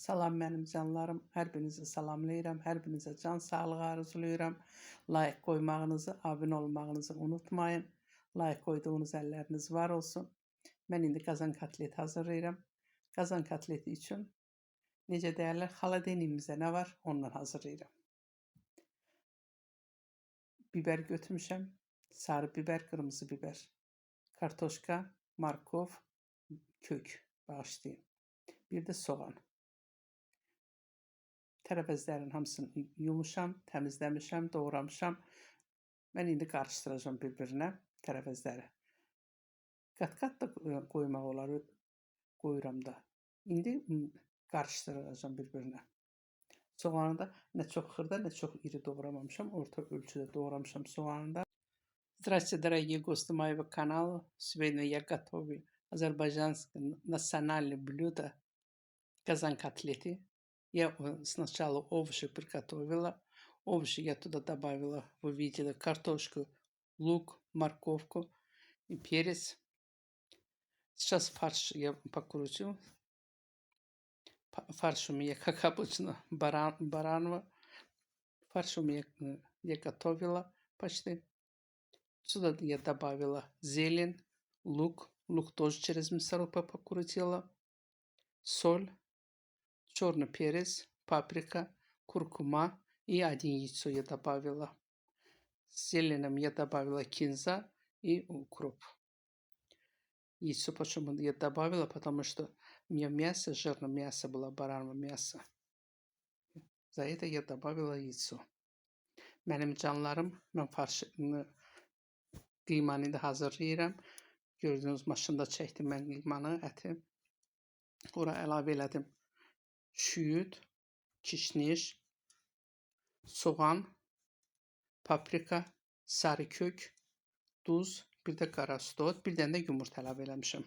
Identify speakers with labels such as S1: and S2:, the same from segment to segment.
S1: Salam mənim canlarım, hər birinizi salamlayıram, hər birinizə can sağlığı arzulayıram. Like qoymağınızı, abunə olmağınızı unutmayın. Like qoyduğunuz əlləriniz var olsun. Mən indi qazan kotleti hazırlayıram. Qazan kotleti üçün necə deyərlər, xaladenimizdə nə var, ondan hazırlayıram. Biber götürmüşəm, sarı biber, qırmızı biber, kartoşka, markov, kök, bağışlayın. Bir də soğan. Tərəvəzlərin hamısını yumuşam, təmizləmişəm, doğramışam. Mən indi qarışdıracağım bir-birinə tərəvəzləri. Qat-qat da qoymaq olar, qoyuram da. İndi qarışdıracağım bir-birinə. Soğanı da nə çox xırda, nə çox iri doğramamışam. Orta ölçüdə doğramışam soğanı da. Здравствуйте, дорогие гости моего канала. Сегодня я готовлю азербайджанское национальное блюдо казан котлеты. Я сначала овощи приготовила. Овощи я туда добавила, вы видели, картошку, лук, морковку и перец. Сейчас фарш я покручу. Фарш у меня, как обычно, баранова. Фарш у меня я готовила почти. Сюда я добавила зелень, лук. Лук тоже через мясорубку покрутила. Соль, черный перец, паприка, куркума и один яйцо я добавила. С зеленым я добавила кинза и укроп. Яйцо почему я добавила? Потому что у меня мясо, жирное мясо было, баранье мясо. За это я добавила яйцо. Mənim canlarım, mən farşını, qıymanı da hazırlayıram. Gördüğünüz maşında çəkdim mən qıymanı, əti. Ora əlavə elədim. Şüyüd, kişniş, soğan, paprika, sarı kök, duz, bir də qarastod, bir dənə də yumurta əlavə eləmişəm.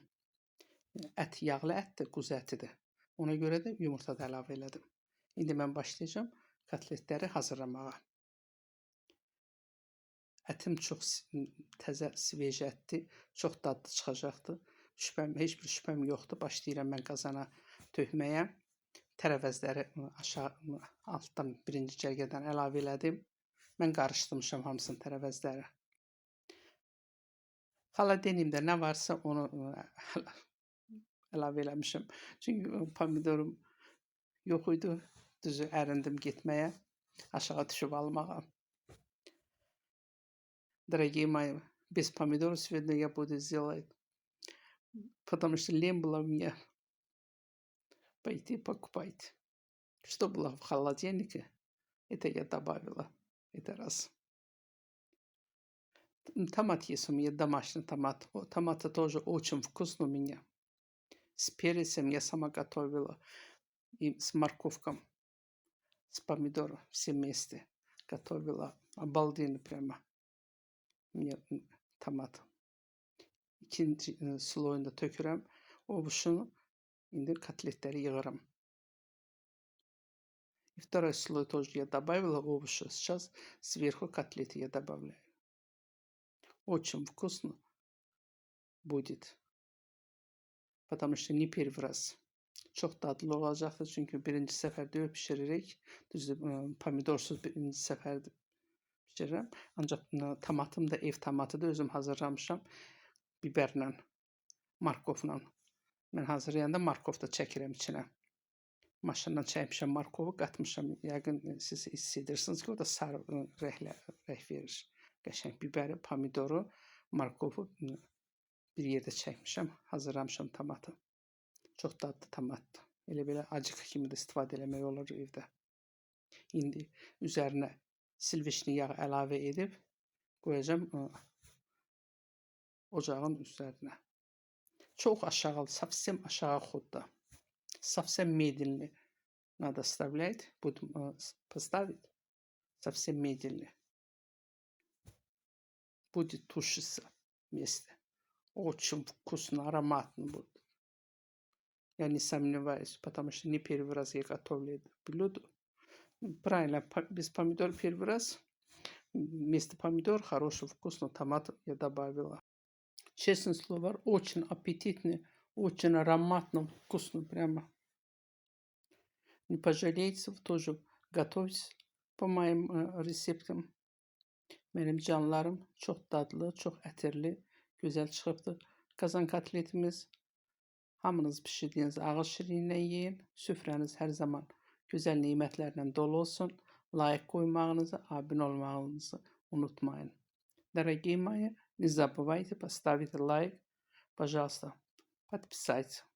S1: Ət yağlı ətdir, quzu ətidir. Ona görə də yumurta da əlavə elədim. İndi mən başlayacağım kotletləri hazırlamağa. Ətim çox təzə, sveç ətdir, çox dadlı çıxacaqdır. Heç bir şübhəm yoxdur. Başlayıram mən qazana tökməyə. Tərəvəzləri aşağı, altdan birinci cərgədən əlavə elədim. Mən qarışdırmışam hamısını tərəvəzləri. Xaladenimdə nə varsa onu əlavə eləmişəm. Çünki pomidorum yox idi. Düzü ərindim getməyə, aşağı düşüb almağa. Дорогие мои, без помидоров сегодня я буду делать, потому что лень было мне пойти покупать. Что было в холодильнике, это я добавила. Это раз. Томат есть у меня, домашний томат. Томат тоже очень вкусный у меня. С перцем я сама готовила. И с морковкой, с помидором все вместе готовила. Обалденно прямо. Мне tomat. İkinci sloyunu da tökürəm. Ovuşunu indi kotletləri yığıram. И второй слой тоже я добавила овощи. Сейчас сверху котлеты я добавляю. Очень вкусно будет. Потому что не первый раз. Çok dadlı olacaktır. Çünkü birinci seferde pişiririk. Düzdür, pomidorsuz birinci seferde pişirirəm. Ancaq tomatım da ev tomatıdır, özüm hazırlamışam. Biberlə, markovla. Mən hazırlayanda markov da çəkirəm içinə. Maşından çəkmişəm markovu, qatmışam. Yəqin siz hiss edirsiniz ki, o da sarı rəng verir. Qəşəng biberi, pomidoru, markovu bir yerdə çəkmişəm. Hazırlamışam tomatı. Çox dadlı tomatdır. Elə belə acıq kimi də istifadə eləmək olur evdə. İndi üzərinə silvişni yağ əlavə edib qoyacağım ocağın üzərinə. Çox aşağı, совсем aşağı xudda. Совсем медленно надо оставлять, будем поставить совсем медленно. Будет тушиться вместе. Очень вкусно, ароматно будет. Я не сомневаюсь, потому что не первый раз я готовлю это блюдо. Правильно, без помидор первый раз. Вместо помидор хороший, вкусный томат я добавила. Честное слово, очень аппетитный, очень ароматно, вкусно прямо. Не пожалеете, вы тоже готовьте по моим reseptim. Benim canlarım çok tatlı, çok etirli, güzel çıkıptı. Kazan kotletimiz. Hamınız pişirdiğiniz ağız şirinle yiyin. Süfreniz her zaman güzel nimetlerle dolu olsun. Like koymağınızı, abone olmağınızı unutmayın. Дорогие мои, не забывайте поставить лайк, пожалуйста, подписать.